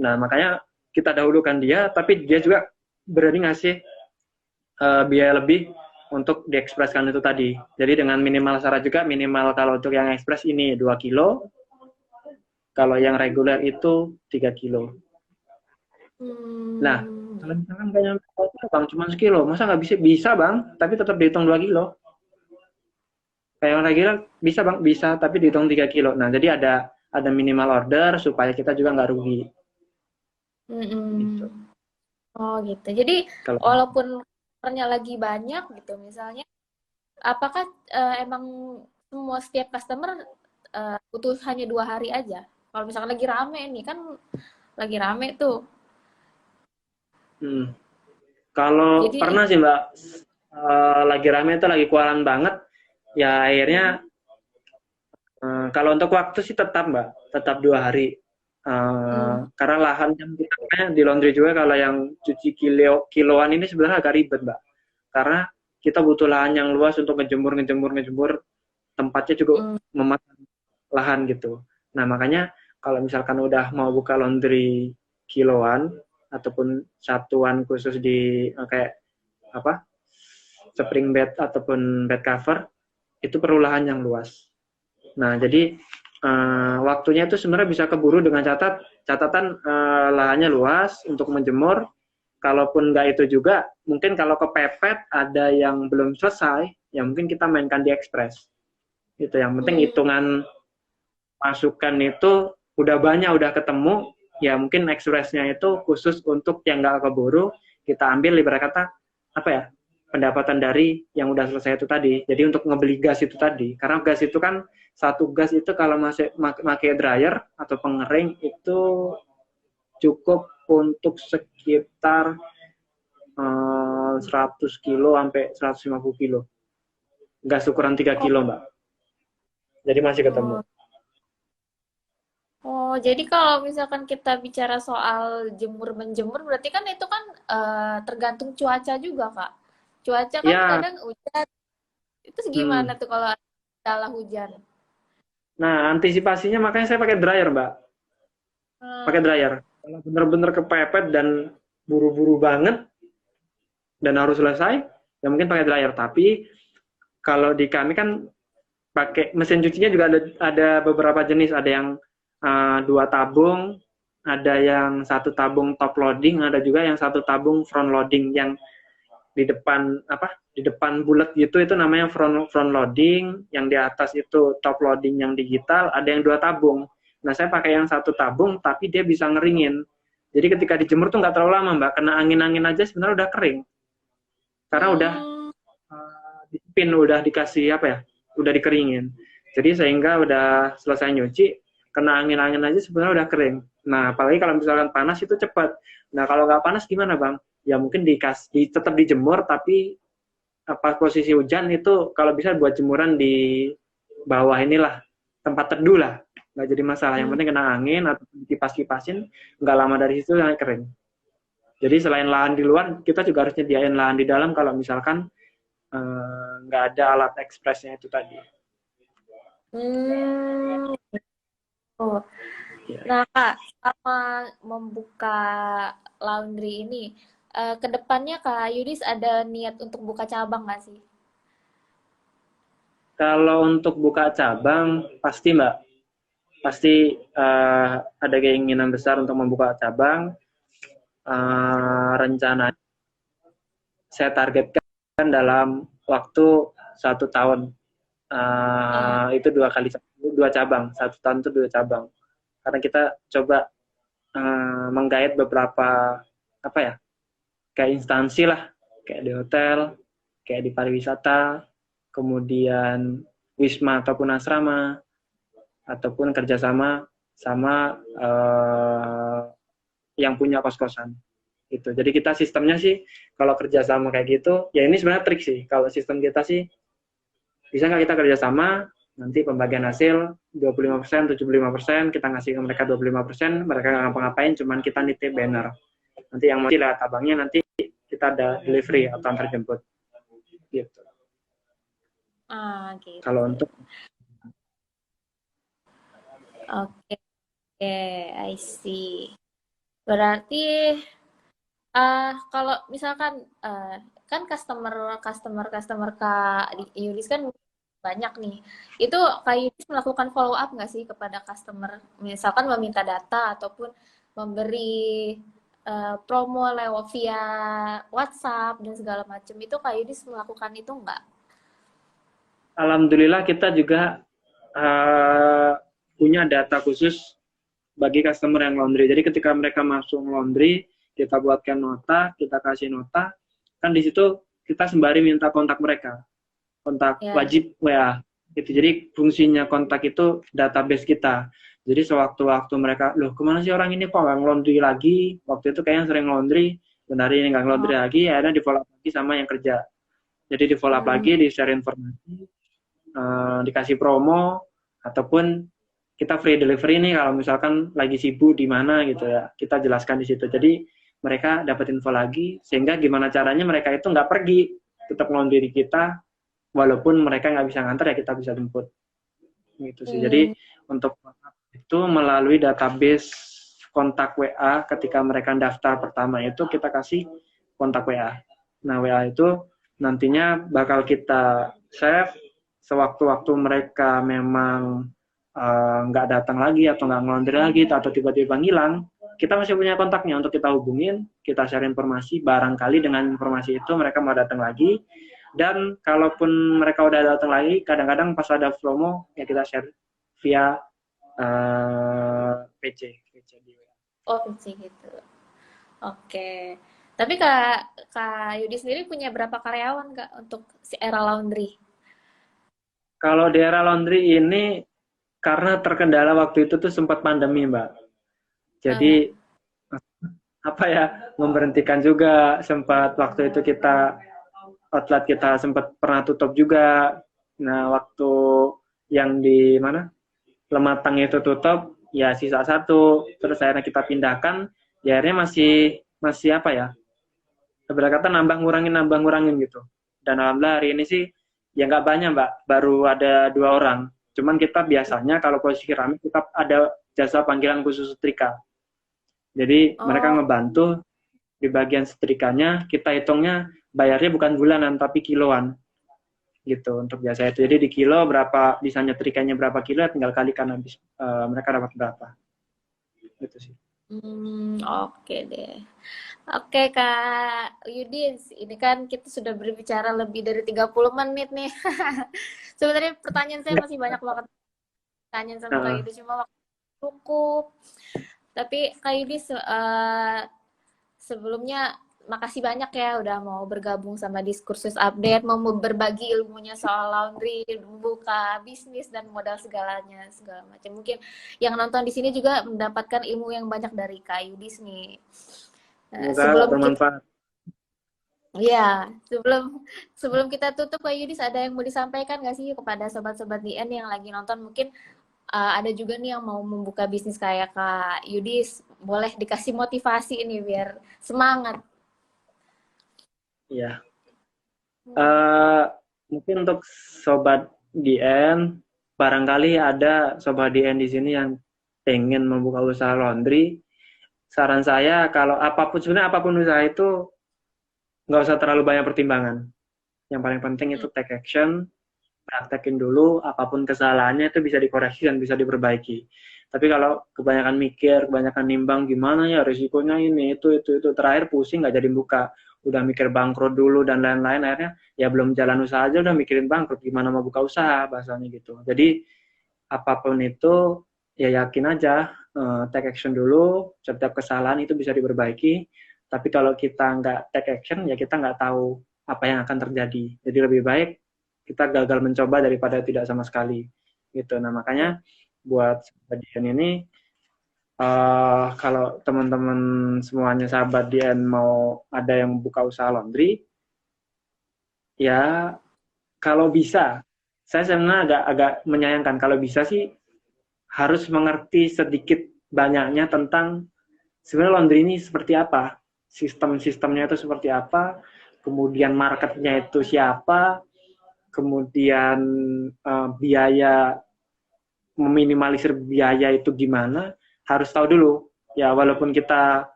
Nah makanya kita dahulukan dia, tapi dia juga berani ngasih biaya lebih untuk diekspreskan itu tadi. Jadi dengan minimal syarat juga, minimal kalau untuk yang ekspres ini 2 kilo, kalau yang reguler itu 3 kilo. Nah, Kalau gitu. misalkan nggak nyampe 2 kilo bang, cuma sekilo, masa nggak bisa? Bisa bang, tapi tetap dihitung 2 kilo. Kayak yang lagi bisa bang, bisa, tapi dihitung 3 kilo. Nah, jadi ada minimal order supaya kita juga nggak rugi. Gitu. Mm-mm. Oh gitu. Jadi Kalau walaupun ordernya lagi banyak gitu misalnya, apakah emang semua setiap customer butuh hanya 2 hari aja? Kalau misalkan lagi rame nih kan lagi rame tuh. hmm, kalau Jadi pernah sih mbak, lagi rame itu lagi kualan banget, ya akhirnya kalau untuk waktu sih tetap mbak, tetap 2 hari. mm, Karena lahan yang kita pakai di laundry juga kalau yang cuci kiloan ini sebenarnya agak ribet mbak. Karena kita butuh lahan yang luas untuk ngejemur, tempatnya juga mm, memakan lahan gitu. Nah makanya kalau misalkan udah mau buka laundry kiloan ataupun satuan khusus di kayak apa spring bed ataupun bed cover itu perlu lahan yang luas. Nah, jadi waktunya itu sebenarnya bisa keburu dengan catatan lahannya luas untuk menjemur. Kalaupun nggak itu juga, mungkin kalau kepepet ada yang belum selesai, ya mungkin kita mainkan di ekspres. Itu yang penting mm, hitungan masukan itu udah banyak, udah ketemu, ya mungkin ekspresnya itu khusus untuk yang nggak keburu, kita ambil ibarat kata apa ya pendapatan dari yang udah selesai itu tadi. Jadi untuk ngebeli gas itu tadi, karena gas itu kan satu gas itu kalau masih pakai dryer atau pengering itu cukup untuk sekitar 100 kilo sampai 150 kilo. Gas ukuran 3 oh, kilo, Mbak. Jadi masih ketemu. oh, oh, jadi kalau misalkan kita bicara soal jemur menjemur, berarti kan itu kan tergantung cuaca juga, Kak. Cuaca kan Ya, kadang hujan, itu gimana hmm. tuh kalau salah hujan? Nah, antisipasinya makanya saya pakai dryer, Mbak. Pakai Hmm, dryer. Kalau benar-benar kepepet dan buru-buru banget dan harus selesai, ya mungkin pakai dryer. Tapi kalau di kami kan pakai mesin cucinya juga ada beberapa jenis. Ada yang 2 tabung, ada yang 1 tabung top loading, ada juga yang 1 tabung front loading yang di depan apa? Di depan bulat gitu itu namanya front loading, yang di atas itu top loading yang digital, ada yang 2 tabung. Nah, saya pakai yang 1 tabung tapi dia bisa ngeringin. Jadi ketika dijemur tuh nggak terlalu lama, Mbak. Kena angin-angin aja sebenarnya udah kering. Karena udah hmm, dipin, udah dikasih apa ya? Udah dikeringin. Jadi sehingga udah selesai nyuci, kena angin-angin aja sebenarnya udah kering. Nah, apalagi kalau misalkan panas itu cepat. Nah, kalau nggak panas gimana, Bang? Ya mungkin tetap dijemur, tapi apa posisi hujan itu kalau bisa buat jemuran di bawah inilah, tempat teduh lah, nggak jadi masalah. Yang hmm. penting kena angin atau kipas-kipasin, nggak lama dari situ yang kering. Jadi selain lahan di luar, kita juga harus nyediain lahan di dalam kalau misalkan nggak ada alat ekspresnya itu tadi. Hmm, oh. Ya. Nah, Kak, sama membuka laundry ini, ke depannya Kak Yudis ada niat untuk buka cabang nggak sih? Kalau untuk buka cabang, pasti Mbak, pasti ada keinginan besar untuk membuka cabang. Rencana saya targetkan dalam waktu 1 tahun. Eh, Itu 2 kali 2 cabang, 1 tahun itu 2 cabang. Karena kita coba menggait beberapa apa ya, kayak instansi lah, kayak di hotel, kayak di pariwisata, kemudian wisma ataupun asrama, ataupun kerjasama sama yang punya kos-kosan. Gitu. Jadi kita sistemnya sih kalau kerjasama kayak gitu, ya ini sebenarnya trik sih. Kalau sistem kita sih bisa nggak kita kerjasama, nanti pembagian hasil 25%, 75%, kita ngasih ke mereka 25%, mereka nggak ngapa-ngapain, cuman kita nitip banner. Nanti yang mau lihat abangnya nanti kita ada delivery atau antar jemput. Gitu. Kalau gitu. untuk Oke, oke, I see. Berarti, kalau misalkan kan customer Kak Yudis kan banyak nih. Itu Kak Yudis melakukan follow up nggak sih kepada customer? Misalkan meminta data ataupun memberi promo lewat via WhatsApp dan segala macam itu Kak Yudis melakukan itu nggak? Alhamdulillah kita juga uh, punya data khusus bagi customer yang laundry. Jadi ketika mereka masuk laundry, kita buatkan nota, kita kasih nota, kan di situ kita sembari minta kontak mereka, kontak Ya. wajib WA. Gitu. Jadi fungsinya kontak itu database kita. Jadi sewaktu-waktu mereka, loh kemana sih orang ini kok nggak laundry lagi? Waktu itu kayaknya sering laundry, benar ini nggak laundry Oh. lagi, akhirnya di follow up lagi sama yang kerja. Jadi di follow up Hmm. lagi, di share informasi, dikasih promo, ataupun kita free delivery nih kalau misalkan lagi sibuk di mana gitu ya, kita jelaskan di situ. Jadi mereka dapat info lagi, sehingga gimana caranya mereka itu nggak pergi, tetap laundry di kita, walaupun mereka nggak bisa nganter ya kita bisa jemput. Gitu sih. Jadi Hmm. untuk itu melalui database kontak WA ketika mereka daftar pertama itu kita kasih kontak WA. Nah WA itu nantinya bakal kita save sewaktu-waktu mereka memang nggak datang lagi atau nggak ngelondri lagi atau tiba-tiba ngilang, kita masih punya kontaknya untuk kita hubungin, kita share informasi, barangkali dengan informasi itu mereka mau datang lagi, dan kalaupun mereka udah datang lagi, kadang-kadang pas ada promo, ya kita share via PC di WA. Oh, sih gitu. Oke. Tapi Kak Yudi sendiri punya berapa karyawan Kak untuk si Era Laundry? Kalau di era laundry ini, karena terkendala waktu itu tuh sempat pandemi, Mbak. Oh ya. Jadi, apa ya, memberhentikan juga, sempat waktu itu kita, outlet kita sempat pernah tutup juga. Nah, waktu yang di mana, Lematang itu tutup, ya sisa satu, terus akhirnya kita pindahkan, ya akhirnya masih, masih apa ya, sebenarnya kata nambah ngurangin gitu. Dan alhamdulillah hari ini sih ya nggak banyak Mbak, baru ada 2 orang. Cuman kita biasanya kalau posisi keramik tetap ada jasa panggilan khusus setrika. Jadi mereka Oh, ngebantu di bagian setrikanya, kita hitungnya bayarnya bukan bulanan tapi kiloan gitu untuk jasa itu. Jadi di kilo berapa bisa nyetrikanya berapa kilo, tinggal kalikan habis mereka dapat berapa gitu sih. oke deh. Oke Kak Yudis, ini kan kita sudah berbicara lebih dari 30 menit nih. Sebenarnya pertanyaan saya Ya, masih banyak banget pertanyaan sama Kak uh, Yudis, cuma waktu cukup. Tapi Kak Yudis, sebelumnya makasih banyak ya udah mau bergabung sama Diskursus Update, mau berbagi ilmunya soal laundry, buka bisnis dan modal segalanya, segala macam. Mungkin yang nonton di sini juga mendapatkan ilmu yang banyak dari Kak Yudis nih. Nah, semoga sebelum kita bermanfaat. ya, sebelum sebelum kita tutup Kak Yudis ada yang mau disampaikan nggak sih kepada sobat-sobat DN yang lagi nonton? Mungkin ada juga nih yang mau membuka bisnis kayak Kak Yudis, boleh dikasih motivasi ini biar semangat. Ya. Mungkin untuk sobat DN, barangkali ada sobat DN di sini yang pengen membuka usaha laundry. Saran saya kalau apapun sebenarnya apapun usaha itu nggak usah terlalu banyak pertimbangan. Yang paling penting itu take action, praktekin dulu, apapun kesalahannya itu bisa dikoreksi dan bisa diperbaiki. Tapi kalau kebanyakan mikir, kebanyakan nimbang gimana ya risikonya ini, itu, terakhir pusing nggak jadi buka. Udah mikir bangkrut dulu dan lain-lain, akhirnya ya belum jalan usaha aja udah mikirin bangkrut, gimana mau buka usaha, bahasanya gitu. Jadi apapun itu, ya yakin aja, take action dulu, setiap kesalahan itu bisa diperbaiki, tapi kalau kita nggak take action, ya kita nggak tahu apa yang akan terjadi. Jadi lebih baik kita gagal mencoba daripada tidak sama sekali gitu. Nah makanya buat Dian ini kalau teman-teman semuanya sahabat Dian mau ada yang buka usaha laundry, ya kalau bisa, saya sebenarnya agak menyayangkan kalau bisa sih harus mengerti sedikit banyaknya tentang sebenarnya laundry ini seperti apa, sistem-sistemnya itu seperti apa, kemudian marketnya itu siapa, kemudian biaya, meminimalisir biaya itu gimana, harus tahu dulu. Ya walaupun kita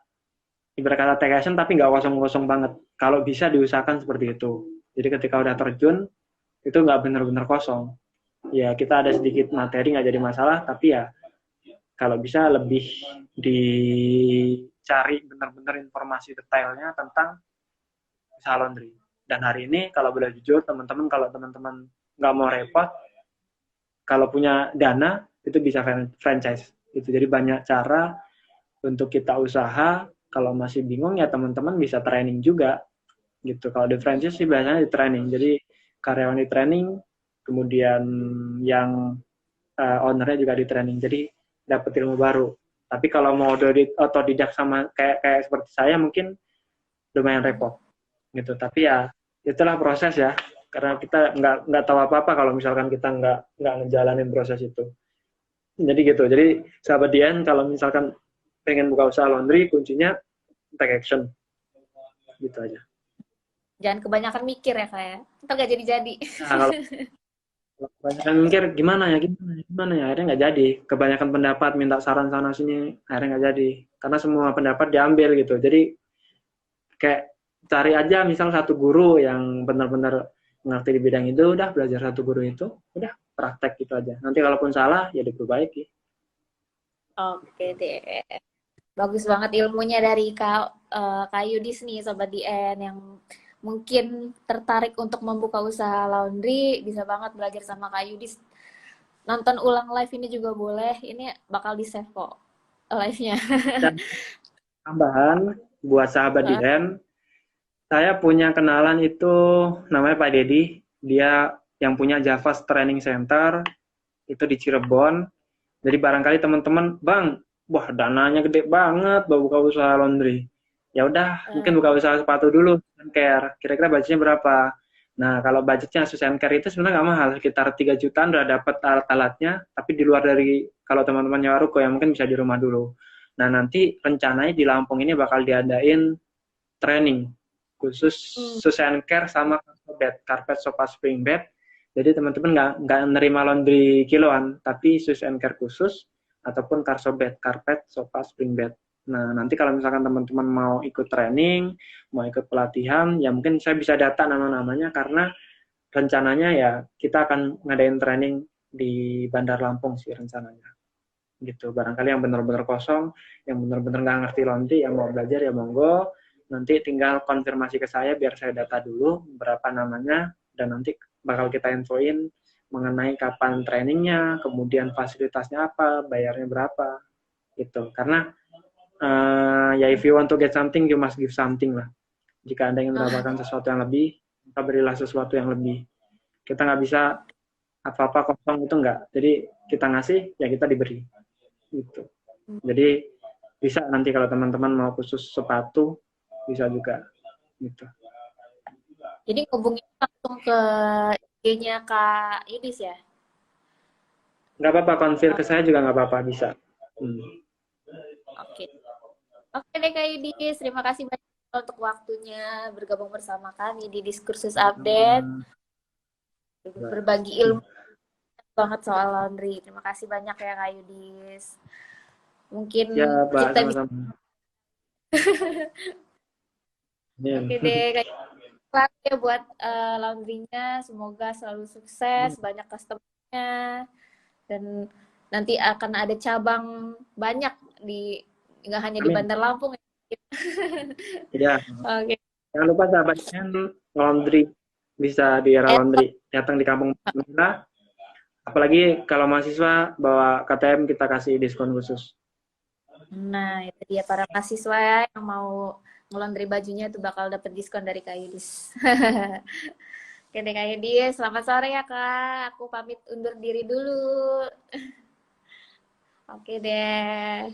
ibarat kata take action tapi nggak kosong-kosong banget. Kalau bisa diusahakan seperti itu. Jadi ketika udah terjun itu nggak benar-benar kosong. Ya kita ada sedikit materi nggak jadi masalah, tapi ya kalau bisa lebih dicari cari benar-benar informasi detailnya tentang usaha laundry. Dan hari ini kalau boleh jujur teman-teman, kalau teman-teman nggak mau repot, kalau punya dana itu bisa franchise. Itu jadi banyak cara untuk kita usaha. Kalau masih bingung ya teman-teman bisa training juga gitu. Kalau di franchise sih biasanya di training. Jadi karyawan di training, kemudian yang ownernya juga di training. Jadi dapat ilmu baru. Tapi kalau mau otodidak sama kayak seperti saya mungkin lumayan repot gitu. Tapi ya itulah proses ya. Karena kita nggak tahu apa-apa kalau misalkan kita nggak ngejalanin proses itu. Jadi gitu. Jadi sahabat Dian kalau misalkan pengen buka usaha laundry, kuncinya take action. Gitu aja. Jangan kebanyakan mikir ya kayak. Ntar gak jadi-jadi. Nah, kalau kebanyakan mikir gimana ya, akhirnya nggak jadi. Kebanyakan pendapat minta saran sana sini, akhirnya nggak jadi. Karena semua pendapat diambil gitu. Jadi kayak cari aja misal satu guru yang benar-benar ngerti di bidang itu, udah belajar satu guru itu, udah praktek gitu aja. Nanti kalaupun salah ya diperbaiki. Oke deh. Bagus banget ilmunya dari Kak Yudis nih, Sobat DN, yang mungkin tertarik untuk membuka usaha laundry, bisa banget belajar sama Kak Yudis. Nonton ulang live ini juga boleh, ini bakal di-save kok live-nya. Dan tambahan buat sahabat DN, saya punya kenalan itu namanya Pak Dedi, dia yang punya Java Training Center itu di Cirebon. Jadi barangkali teman-teman, Bang, wah dananya gede banget buka usaha laundry. Ya udah, mungkin buka usaha sepatu dulu, care. Kira-kira budgetnya berapa? Nah, kalau budgetnya Susan Care itu sebenarnya nggak mahal, sekitar 3 jutaan udah dapat alat-alatnya, tapi di luar dari kalau teman-teman nyewa ruko ya mungkin bisa di rumah dulu. Nah, nanti rencananya di Lampung ini bakal diadain training khusus Susan Care sama carpet sofa spring bed. Jadi teman-teman nggak nerima laundry kiloan, tapi Care khusus ataupun carsobed, carpet sofa spring bed. Nah, nanti kalau misalkan teman-teman mau ikut training, mau ikut pelatihan, ya mungkin saya bisa data nama-namanya karena rencananya ya kita akan ngadain training di Bandar Lampung sih rencananya. Gitu. Barangkali yang benar-benar kosong, yang benar-benar nggak ngerti laundry, yang mau belajar ya monggo. Nanti tinggal konfirmasi ke saya biar saya data dulu berapa namanya dan nanti bakal kita infoin mengenai kapan trainingnya, kemudian fasilitasnya apa, bayarnya berapa, gitu. Karena ya if you want to get something, you must give something lah. Jika Anda ingin mendapatkan sesuatu yang lebih, maka berilah sesuatu yang lebih. Kita nggak bisa apa-apa kosong itu nggak. Jadi kita ngasih, ya kita diberi. Gitu. Jadi bisa nanti kalau teman-teman mau khusus sepatu, bisa juga. Gitu. Jadi hubungin langsung ke IG-nya Kak Yudis ya? Nggak apa-apa, konfir ke saya juga nggak apa-apa, bisa. Oke. Oke deh Kak Yudis, terima kasih banyak untuk waktunya bergabung bersama kami di Diskursus Update. Berbagi ilmu banget soal laundry. Terima kasih banyak ya Kak Yudis. Mungkin ya, kita bisa. Oke deh, Kak Yudis ya buat laundry-nya. Semoga selalu sukses, banyak customer-nya. Dan nanti akan ada cabang banyak di nggak hanya di Bandar Lampung. Ya. Oke. Jangan lupa sahabatnya laundry bisa di era laundry datang di kampung kita. Apalagi kalau mahasiswa bawa KTM kita kasih diskon khusus. Nah itu dia para mahasiswa ya, yang mau ngelondri bajunya itu bakal dapat diskon dari Kak Yudis. Oke deh Kak Yudis, selamat sore ya Kak. Aku pamit undur diri dulu. Oke deh.